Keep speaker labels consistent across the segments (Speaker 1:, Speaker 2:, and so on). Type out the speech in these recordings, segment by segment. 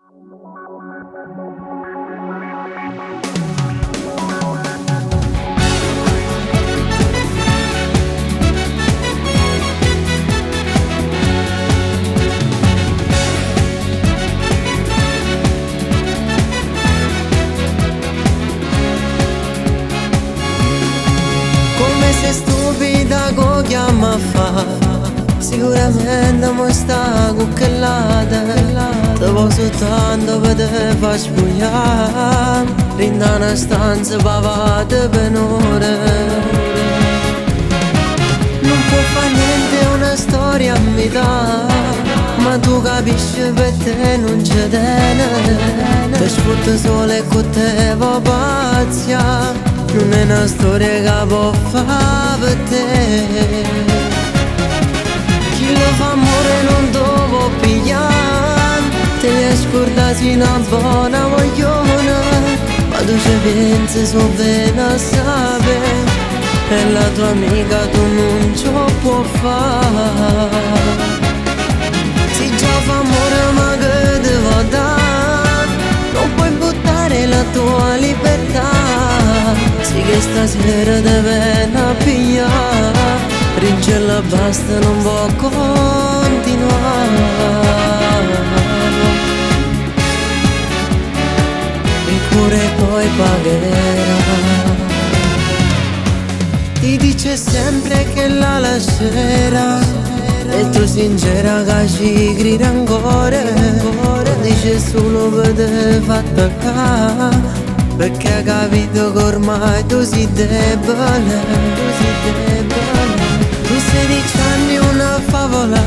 Speaker 1: Come sei stupida co chiama fa, sicuramente mo sta cuccellata. Te posso tanto per te far spugliare, rinda una stanza pavata per ore. Non può fare niente, è una storia a metà, ma tu capisci per te non c'è te. Ti sfrutto solo e con te va pazzia. Non è una storia che può fare per te. Chi lo fa amore non dopo pigliare, te li scordati una buona vogliona, ma tu ci pensi so bene a sapere, e la tua amica tu non ci può fare. Si già fa amore ma che te va dare, non puoi buttare la tua libertà. Sì che stasera deve a pigliare, Rigella basta non può continuare. Il cuore poi pagherà. Ti dice sempre che la lascerà, e tu sincera che ci grida ancora. Dice solo per te fatta attaccare, perché ha capito che ormai tu sei debole. Tu 16 anni una favola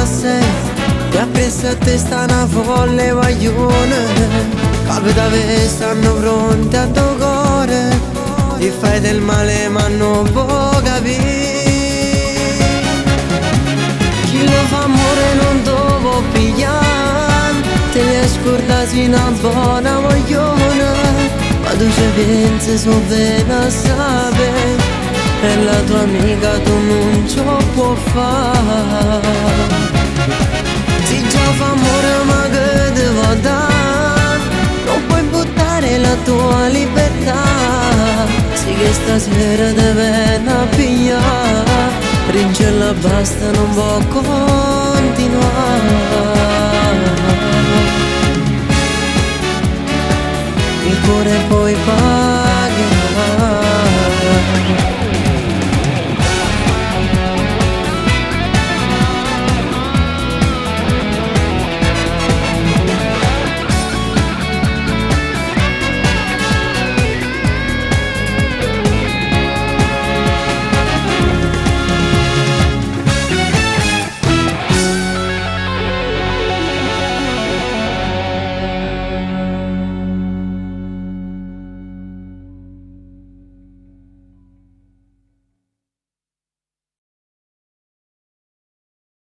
Speaker 1: sei, e appresso a te sta una folle guaglione. Capita che stanno pronti a tuo cuore, ti fai del male ma non può capire. Chi lo fa amore non dopo pigliare, te li scordati una buona vogliona, ma tu ci pensi so bene a sapere, e la tua amica tu non ci può fare. Si già fa amore ma che te va dare, non puoi buttare la tua libertà. Sì che stasera deve a pigliare, Rigella basta non può continuare. Il cuore poi fa